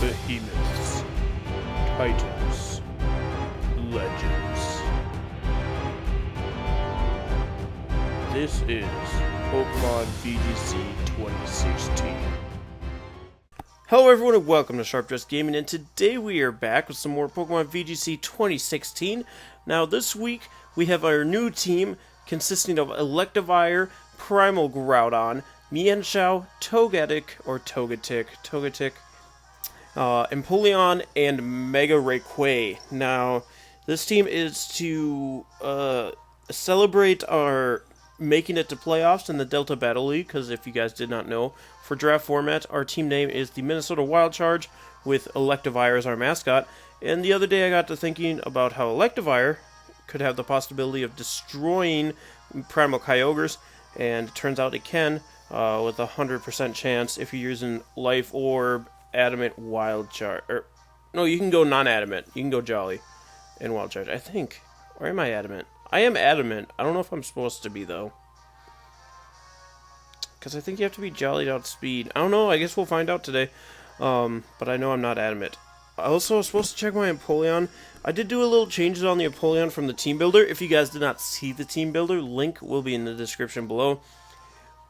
Behemoths, Titans, Legends. This is Pokemon VGC 2016. Hello everyone and welcome to Sharp Dress Gaming, and today we are back with some more Pokemon VGC 2016. Now this week we have our new team consisting of Electivire, Primal Groudon, Mienshao, Togetic, Empoleon, and Mega Rayquaza. Now, this team is to celebrate our making it to playoffs in the Delta Battle League, because if you guys did not know, for draft format, our team name is the Minnesota Wild Charge, with Electivire as our mascot. And the other day I got to thinking about how Electivire could have the possibility of destroying Primal Kyogres, and it turns out it can, with a 100% chance if you're using Life Orb, Adamant, Wild Charge. No, you can go non-Adamant. You can go Jolly and Wild Charge, I think. Or am I Adamant? I am Adamant. I don't know if I'm supposed to be, though. Because I think you have to be Jolly to outspeed. I don't know. I guess we'll find out today. But I know I'm not Adamant. I also was supposed to check my Empoleon. I did do a little changes on the Empoleon from the Team Builder. If you guys did not see the Team Builder, link will be in the description below.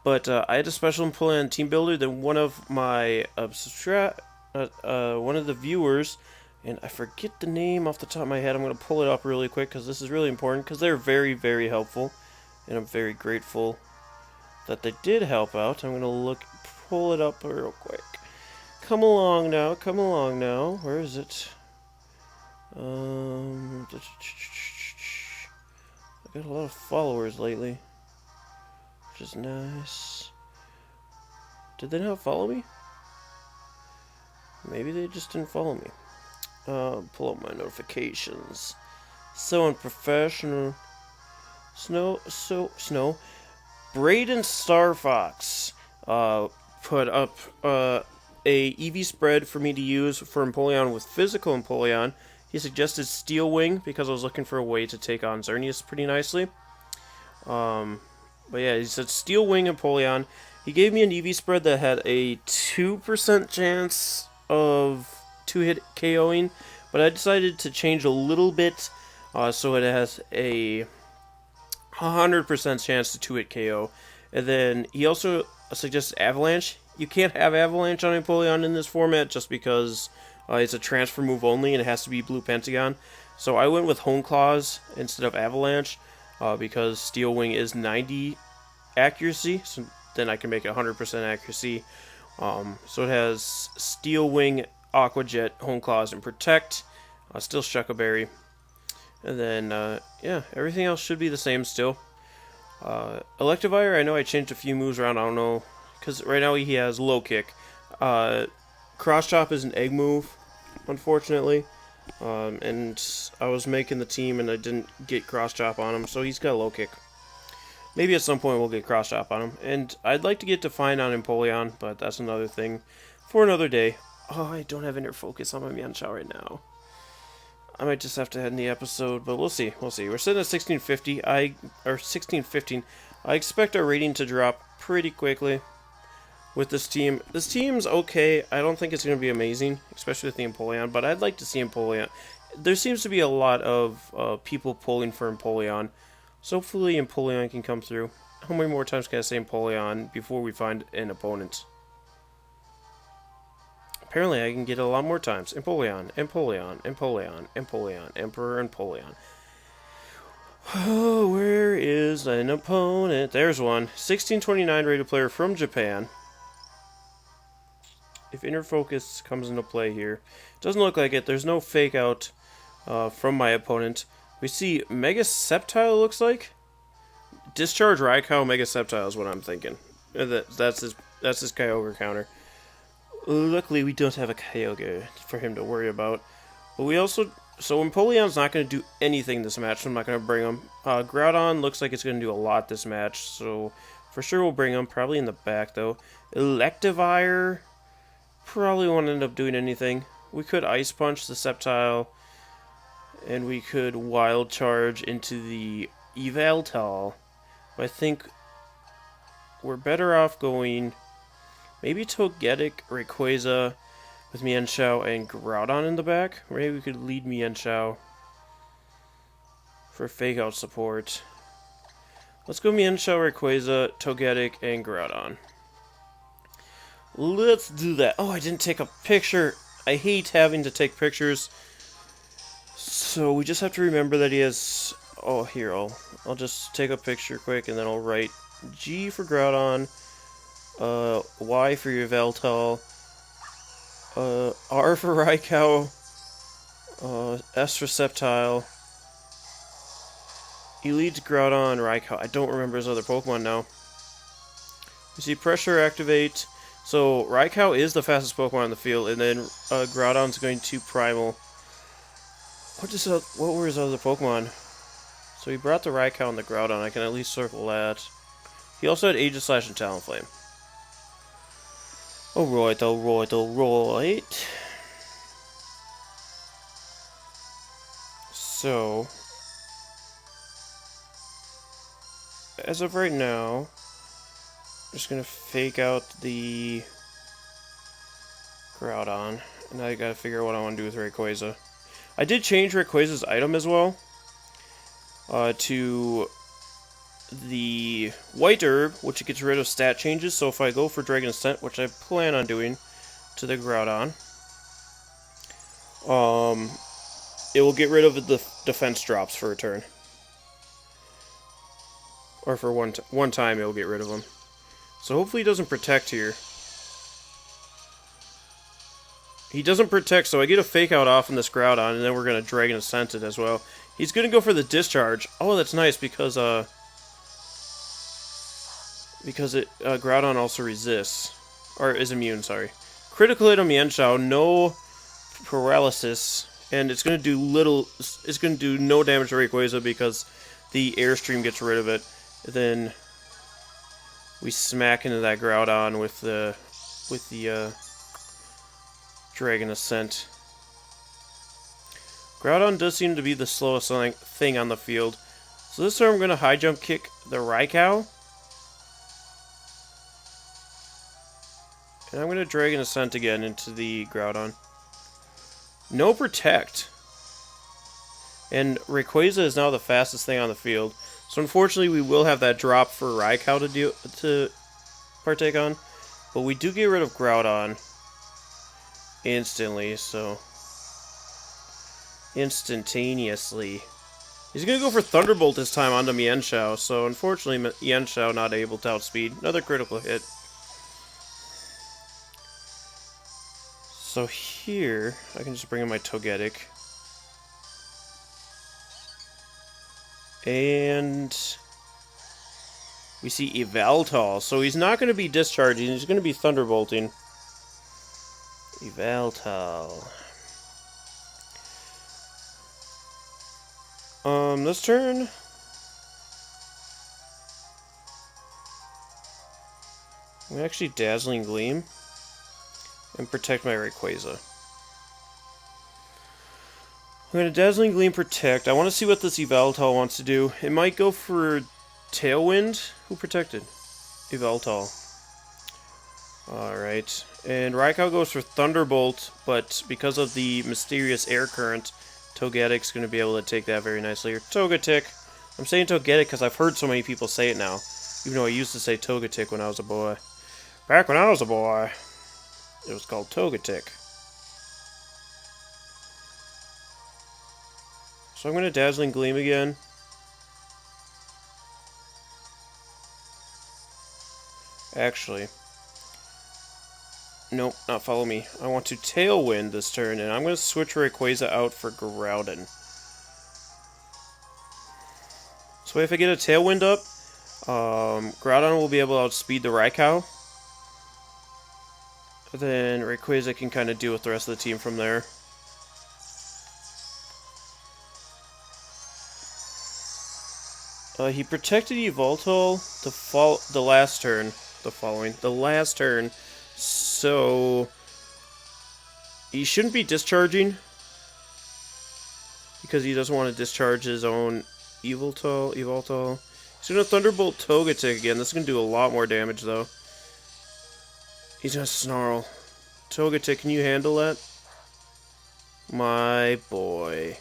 But I had a special Empoleon Team Builder that one of my one of the viewers, and I forget the name off the top of my head. I'm going to pull it up really quick because this is really important, because they're very, very helpful, and I'm very grateful that they did help out. I'm going to pull it up real quick. Come along now. Where is it? I got a lot of followers lately, which is nice. Did they not follow me? Maybe they just didn't follow me. Pull up my notifications. So unprofessional. Snow. Braden Starfox put up a EV spread for me to use for Empoleon with physical Empoleon. He suggested Steel Wing because I was looking for a way to take on Xerneas pretty nicely. But yeah, he said Steel Wing Empoleon. He gave me an EV spread that had a 2% chance of 2-hit KOing, but I decided to change a little bit, so it has a 100% chance to 2-hit KO. And then he also suggested Avalanche. You can't have Avalanche on Empoleon in this format just because it's a transfer move only and it has to be Blue Pentagon. So I went with Hone Claws instead of Avalanche, because Steel Wing is 90 accuracy, so then I can make it 100% accuracy. So it has Steel Wing, Aqua Jet, Hone Claws, and Protect. Still Shuckleberry. And then, yeah, everything else should be the same still. Electivire, I know I changed a few moves around, I don't know, because right now he has Low Kick. Cross Chop is an egg move, unfortunately. And I was making the team and I didn't get Cross Chop on him, so he's got Low Kick. Maybe at some point we'll get Cross Chop on him. And I'd like to get Define on Empoleon, but that's another thing for another day. Oh, I don't have Inner Focus on my Mienshao right now. I might just have to end the episode, but we'll see. We're sitting at 1650. Or 1615. I expect our rating to drop pretty quickly with this team. This team's okay. I don't think it's going to be amazing, especially with the Empoleon, but I'd like to see Empoleon. There seems to be a lot of people pulling for Empoleon, so hopefully Empoleon can come through. How many more times can I say Empoleon before we find an opponent? Apparently I can get it a lot more times. Empoleon, Emperor Empoleon. Oh, where is an opponent? There's one. 1629 rated player from Japan. If Inner Focus comes into play here. Doesn't look like it. There's no fake out from my opponent. We see Mega Sceptile, looks like. Discharge Raikou Mega Sceptile is what I'm thinking. That's his Kyogre counter. Luckily, we don't have a Kyogre for him to worry about. But we also... So Empoleon's not going to do anything this match, so I'm not going to bring him. Groudon looks like it's going to do a lot this match, so for sure we'll bring him. Probably in the back, though. Electivire probably won't end up doing anything. We could Ice Punch the Sceptile, and we could Wild Charge into the Yveltal. But I think we're better off going maybe Togetic, Rayquaza, with Mienshao and Groudon in the back. Maybe we could lead Mienshao for fake out support. Let's go Mienshao, Rayquaza, Togetic, and Groudon. Let's do that. Oh, I didn't take a picture. I hate having to take pictures. So we just have to remember that he has... Oh, here, I'll just take a picture quick, and then I'll write G for Groudon, Y for Yveltal, R for Raikou, S for Sceptile, Elite Groudon, Raikou. I don't remember his other Pokemon now. You see Pressure Activate. So Raikou is the fastest Pokemon in the field, and then Groudon's going to Primal. What were his other Pokemon? So he brought the Raikou and the Groudon. I can at least circle that. He also had Aegislash and Talonflame. Alright. So, as of right now, I'm just gonna fake out the Groudon, and now I gotta figure out what I want to do with Rayquaza. I did change Rayquaza's item as well to the White Herb, which gets rid of stat changes. So if I go for Dragon Ascent, which I plan on doing to the Groudon, it will get rid of the defense drops for a turn. Or for one time, it will get rid of them. So hopefully he doesn't protect here. He doesn't protect, so I get a fake out off in this Groudon, and then we're going to Dragon Ascent it as well. He's going to go for the Discharge. Oh, that's nice, because Groudon also resists. Or is immune, sorry. Critical hit on Mienshao, no paralysis, and it's going to do no damage to Rayquaza because the Airstream gets rid of it. Then we smack into that Groudon with the Dragon Ascent. Groudon does seem to be the slowest thing on the field. So this time I'm going to high jump kick the Raikou. And I'm going to Dragon Ascent again into the Groudon. No Protect. And Rayquaza is now the fastest thing on the field. So unfortunately we will have that drop for Raikou to partake on. But we do get rid of Groudon instantly, so... Instantaneously. He's going to go for Thunderbolt this time onto Mienshao, so unfortunately Mienshao not able to outspeed. Another critical hit. So here, I can just bring in my Togetic. And we see Yveltal. So he's not going to be discharging, he's going to be Thunderbolting. Yveltal. This turn... I'm actually Dazzling Gleam and protect my Rayquaza. I'm going to Dazzling Gleam protect. I want to see what this Yveltal wants to do. It might go for Tailwind. Who protected? Yveltal. Alright. And Raikou goes for Thunderbolt, but because of the mysterious air current, Togetic's going to be able to take that very nicely. Or Togetic. I'm saying Togetic because I've heard so many people say it now. Even though I used to say Togetic when I was a boy. Back when I was a boy, it was called Togetic. So I'm going to Dazzling Gleam again. Actually, nope, not follow me. I want to Tailwind this turn, and I'm going to switch Rayquaza out for Groudon. So if I get a Tailwind up, Groudon will be able to outspeed the Raikou. Then Rayquaza can kind of deal with the rest of the team from there. He protected Yveltal the last turn. The last turn. So he shouldn't be discharging because he doesn't want to discharge his own Yveltal. He's gonna Thunderbolt Togetic again. This is gonna do a lot more damage though. He's gonna Snarl. Togetic, can you handle that? My boy.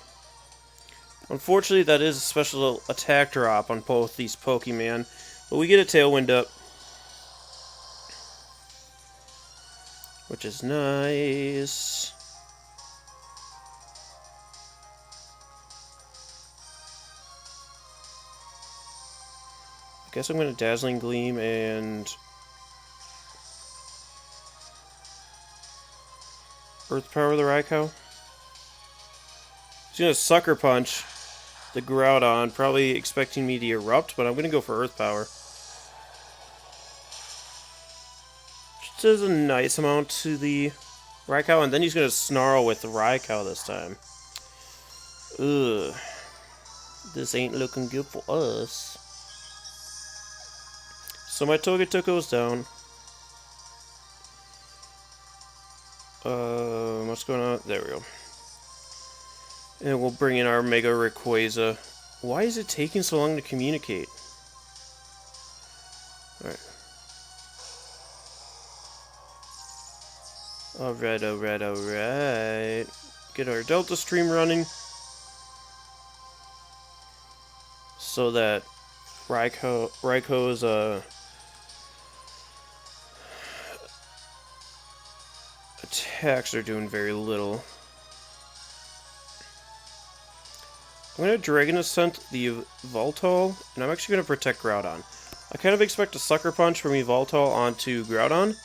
Unfortunately, that is a special attack drop on both these Pokemon, but we get a Tailwind up, which is nice. I guess I'm going to Dazzling Gleam and Earth Power the Raikou. He's going to Sucker Punch the Groudon, probably expecting me to Erupt, but I'm going to go for Earth Power. Which does a nice amount to the Raikou, and then he's going to Snarl with the Raikou this time. Ugh. This ain't looking good for us. So my Togetic goes down. What's going on? There we go. And we'll bring in our Mega Rayquaza. Why is it taking so long to communicate? Alright. Alright, alright, alright. Get our Delta Stream running. So that Raikou's attacks are doing very little. I'm going to Dragon Ascent the Yveltal, and I'm actually going to protect Groudon. I kind of expect a Sucker Punch from Yveltal onto Groudon.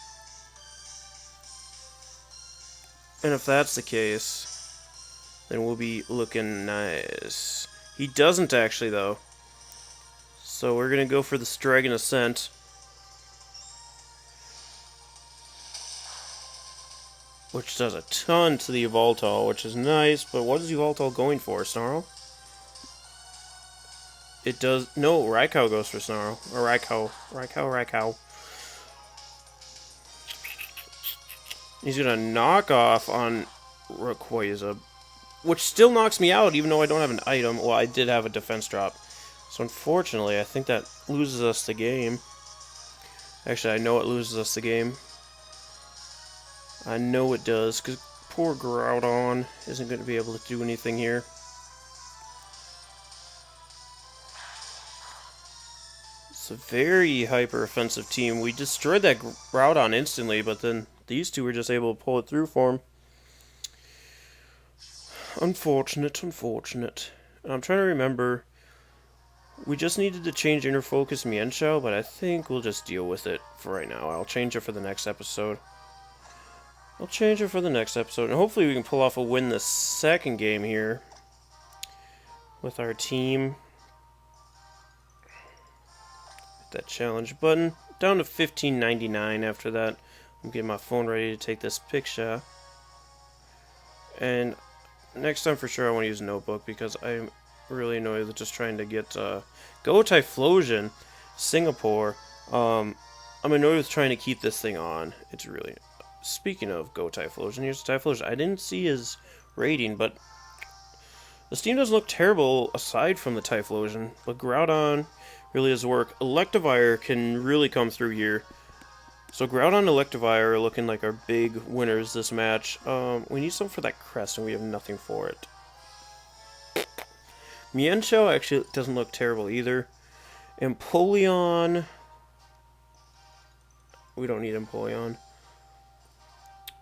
And if that's the case, then we'll be looking nice. He doesn't actually, though. So we're going to go for this Dragon Ascent. Which does a ton to the Yveltal, which is nice, but what is Yveltal going for? Snarl? It does... No, Raikou goes for Snarl. Or Raikou. He's gonna knock off on Rayquaza, which still knocks me out, even though I don't have an item. Well, I did have a defense drop. So unfortunately, I think that loses us the game. Actually, I know it loses us the game. I know it does, because poor Groudon isn't going to be able to do anything here. It's a very hyper-offensive team. We destroyed that Groudon instantly, but then these two were just able to pull it through for him. Unfortunate, unfortunate. And I'm trying to remember. We just needed to change Inner Focus Mienshao, but I think we'll just deal with it for right now. I'll change it for the next episode. And hopefully we can pull off a win this second game here with our team. Hit that challenge button. Down to 15.99 after that. I'm getting my phone ready to take this picture. And next time for sure I want to use a notebook because I'm really annoyed with just trying to get Go Typhlosion Singapore. I'm annoyed with trying to keep this thing on. It's really... Speaking of Go Typhlosion, here's Typhlosion. I didn't see his rating, but the team doesn't look terrible aside from the Typhlosion. But Groudon really does work. Electivire can really come through here. So Groudon and Electivire are looking like our big winners this match. We need something for that crest, and we have nothing for it. Mienshao actually doesn't look terrible either. Empoleon... We don't need Empoleon.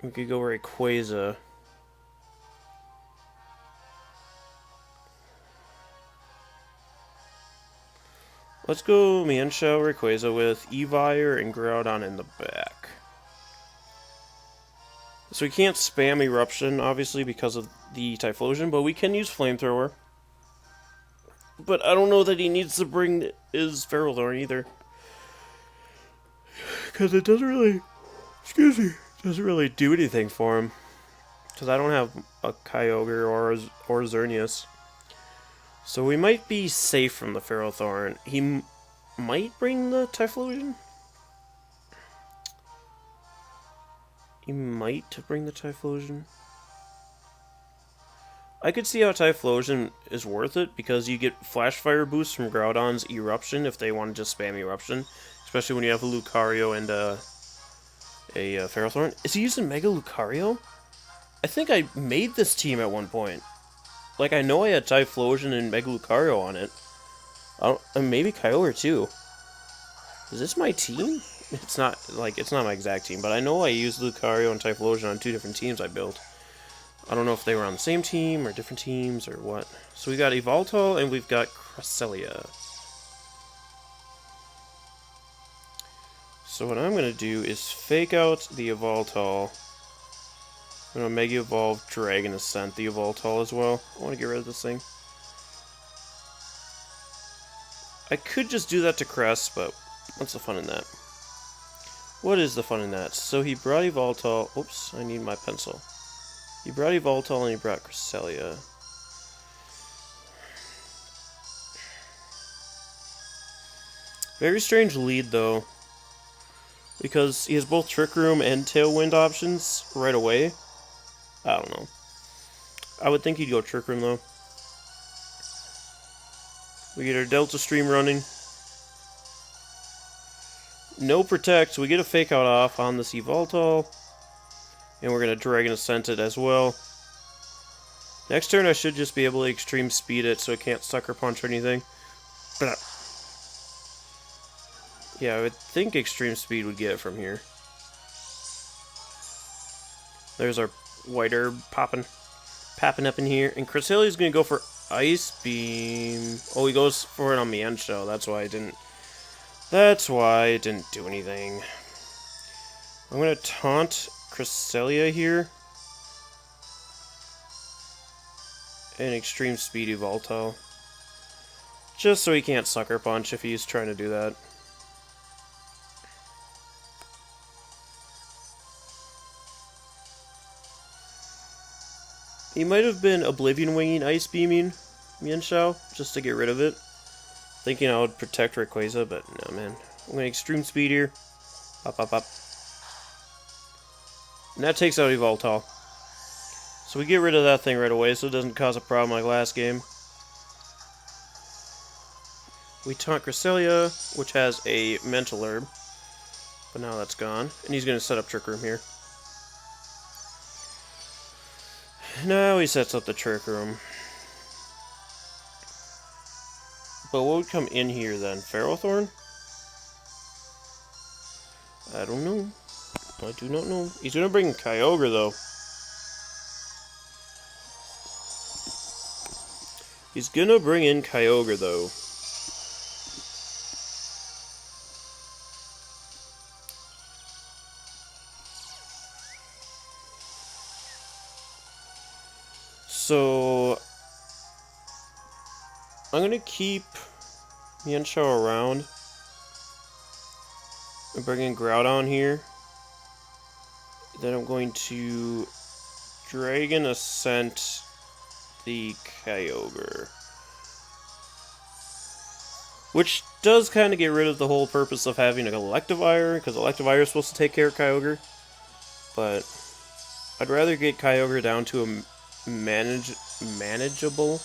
We could go Rayquaza. Let's go Mienshao, Rayquaza with Evire and Groudon in the back. So we can't spam Eruption, obviously, because of the Typhlosion, but we can use Flamethrower. But I don't know that he needs to bring his Ferrothorn either. Because it doesn't really... Excuse me. Doesn't really do anything for him. Because I don't have a Kyogre or a Xerneas. So we might be safe from the Ferrothorn. He might bring the Typhlosion? He might bring the Typhlosion. I could see how Typhlosion is worth it, because you get Flash Fire boost from Groudon's Eruption if they want to just spam Eruption. Especially when you have a Lucario and a Ferrothorn. Is he using Mega Lucario? I think I made this team at one point. Like, I know I had Typhlosion and Mega Lucario on it. And maybe Kyogre too. Is this my team? It's not, like, it's not my exact team, but I know I used Lucario and Typhlosion on 2 different teams I built. I don't know if they were on the same team or different teams or what. So we got Yveltal and we've got Cresselia. So what I'm going to do is fake out the Yveltal. I'm going to Mega Evolve Dragon Ascent the Yveltal as well. I want to get rid of this thing. I could just do that to Cress, but what's the fun in that? What is the fun in that? So he brought Yveltal. Oops, I need my pencil. He brought Yveltal and he brought Cresselia. Very strange lead though, because he has both Trick Room and Tailwind options right away. I don't know. I would think he'd go Trick Room though. We get our Delta Stream running. No Protect, so we get a Fake Out off on this Yveltal. And we're going to Dragon Ascent it as well. Next turn I should just be able to Extreme Speed it so it can't Sucker Punch or anything. But yeah, I would think Extreme Speed would get it from here. There's our White Herb popping up in here. And Cresselia's going to go for Ice Beam. Oh, he goes for it on Mienshao. That's why I didn't do anything. I'm going to taunt Cresselia here. And Extreme Speed Yveltal. Just so he can't Sucker Punch if he's trying to do that. He might have been Oblivion Winging Ice Beaming Mienshao just to get rid of it. Thinking I would protect Rayquaza, but no, man. I'm going to Extreme Speed here. Pop, pop, pop. And that takes out Yveltal. So we get rid of that thing right away so it doesn't cause a problem like last game. We taunt Cresselia, which has a Mental Herb. But now that's gone. And he's going to set up Trick Room here. Now he sets up the Trick Room. But what would come in here then? Ferrothorn? I don't know. I do not know. He's going to bring Kyogre though. He's going to bring in Kyogre though. So I'm going to keep Mienshao around and bring in Groudon here. Then I'm going to Dragon Ascent the Kyogre. Which does kind of get rid of the whole purpose of having a Electivire, because Electivire is supposed to take care of Kyogre. But I'd rather get Kyogre down to a manageable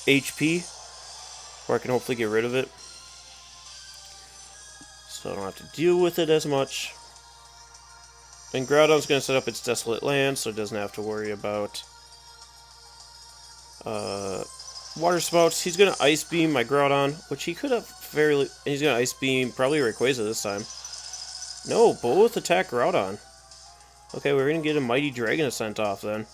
HP, where I can hopefully get rid of it. So I don't have to deal with it as much. And Groudon's going to set up its Desolate Land, so it doesn't have to worry about Water Spouts. He's going to Ice Beam my Groudon, which he could have fairly... He's going to Ice Beam probably Rayquaza this time. No, both attack Groudon. Okay, we're going to get a Mighty Dragon Ascent off then.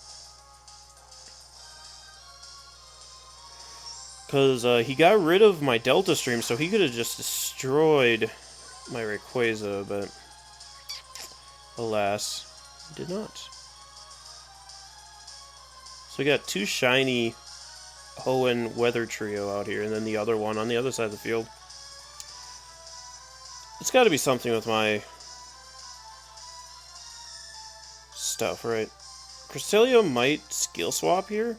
Because he got rid of my Delta Stream, so he could have just destroyed my Rayquaza, but alas, he did not. So we got two shiny Hoenn Weather Trio out here, and then the other one on the other side of the field. It's got to be something with my stuff, right? Cresselia might skill swap here.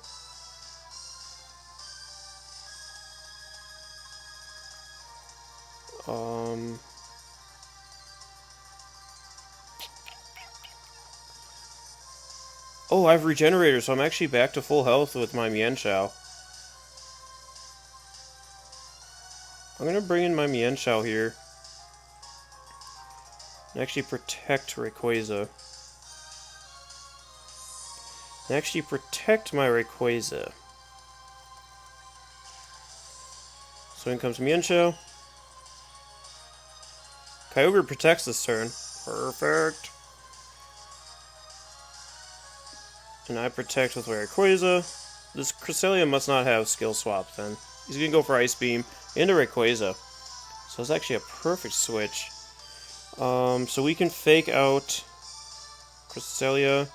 Oh, I have Regenerator, so I'm actually back to full health with my Mienshao. I'm going to bring in my Mienshao here. And actually protect Rayquaza. And actually protect my Rayquaza. So in comes Mienshao. Kyogre protects this turn. Perfect. And I protect with Rayquaza. This Cresselia must not have skill swap then. He's going to go for Ice Beam into Rayquaza. So it's actually a perfect switch. So we can fake out Cresselia.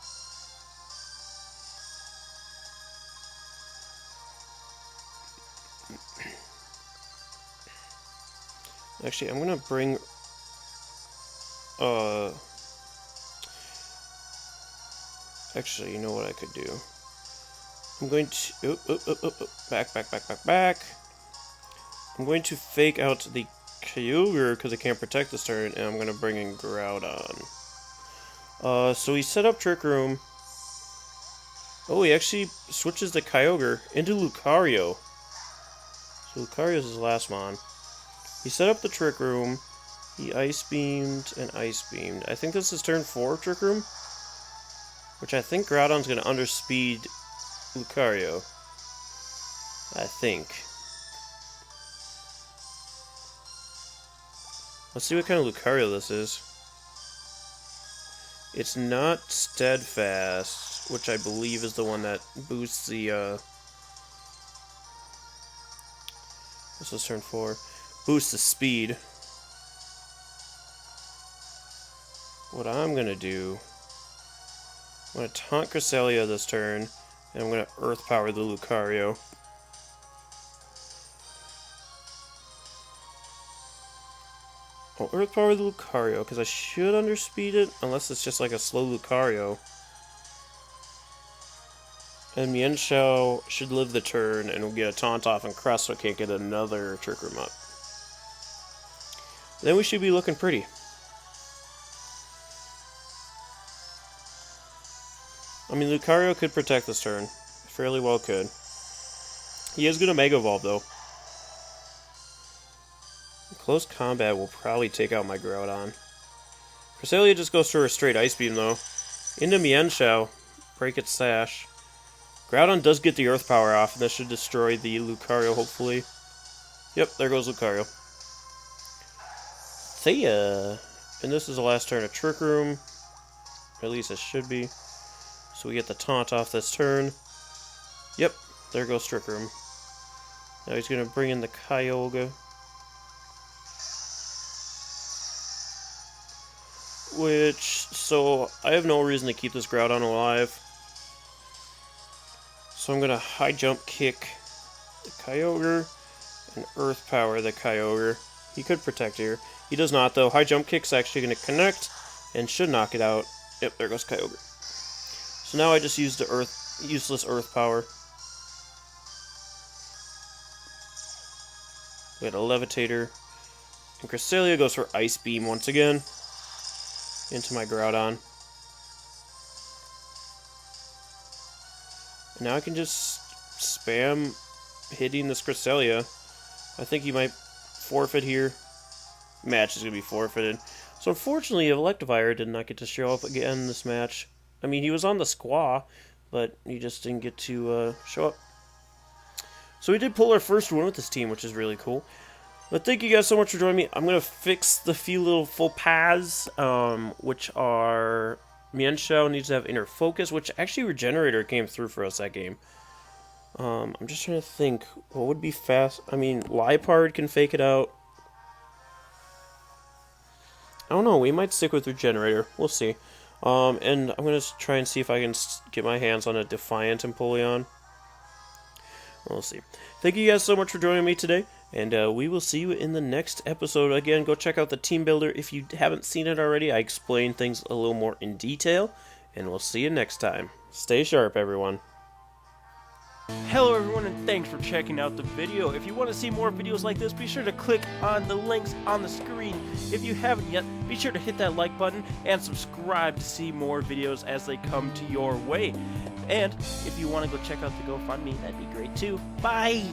Actually, I'm going to bring... Actually, you know what I could do? I'm going to... Back. I'm going to fake out the Kyogre because it can't protect this turn, and I'm going to bring in Groudon. So he set up Trick Room. Oh, he actually switches the Kyogre into Lucario. So Lucario's his last mon. He set up the Trick Room. He Ice Beamed and Ice Beamed. I think this is turn 4 of Trick Room. Which I think Groudon's going to underspeed Lucario. I think. Let's see what kind of Lucario this is. It's not Steadfast, which I believe is the one that boosts the, this is turn 4. Boosts the speed. What I'm going to do... I'm going to taunt Cresselia this turn, and I'm going to Earth Power the Lucario. I'll Earth Power the Lucario, because I should underspeed it, unless it's just like a slow Lucario. And Mienshao should live the turn, and we'll get a taunt off and Crest, so I can't get another Trick Room up. Then we should be looking pretty. I mean, Lucario could protect this turn. Fairly well could. He is going to Mega Evolve, though. Close combat will probably take out my Groudon. Cresselia just goes for a straight Ice Beam, though. Into Mienshao. Break its Sash. Groudon does get the Earth Power off, and this should destroy the Lucario, hopefully. Yep, there goes Lucario. See ya! And this is the last turn of Trick Room. At least it should be. So we get the taunt off this turn. Yep, there goes Trick Room. Now he's going to bring in the Kyogre. So I have no reason to keep this Groudon alive. So I'm going to High Jump Kick the Kyogre and Earth Power the Kyogre. He could protect here. He does not, though. High Jump Kick's actually going to connect and should knock it out. Yep, there goes Kyogre. So now I just used the useless Earth Power. We had a Levitator. And Cresselia goes for Ice Beam once again. Into my Groudon. And now I can just spam hitting this Cresselia. I think he might forfeit here. Match is going to be forfeited. So unfortunately, Electivire did not get to show up again in this match. I mean, he was on the Squaw, but he just didn't get to show up. So we did pull our first win with this team, which is really cool. But thank you guys so much for joining me. I'm going to fix the few little faux pas, which are... Mienshao needs to have Inner Focus, which actually Regenerator came through for us that game. I'm just trying to think, what would be fast? I mean, Liepard can fake it out. I don't know, we might stick with Regenerator. We'll see. And I'm going to try and see if I can get my hands on a Defiant Empoleon. We'll see. Thank you guys so much for joining me today, and we will see you in the next episode. Again, go check out the Team Builder if you haven't seen it already. I explain things a little more in detail, and we'll see you next time. Stay sharp, everyone. Hello everyone, and thanks for checking out the video. If you want to see more videos like this, be sure to click on the links on the screen. If you haven't yet, be sure to hit that like button and subscribe to see more videos as they come to your way. And if you want to go check out the GoFundMe, that'd be great too. Bye!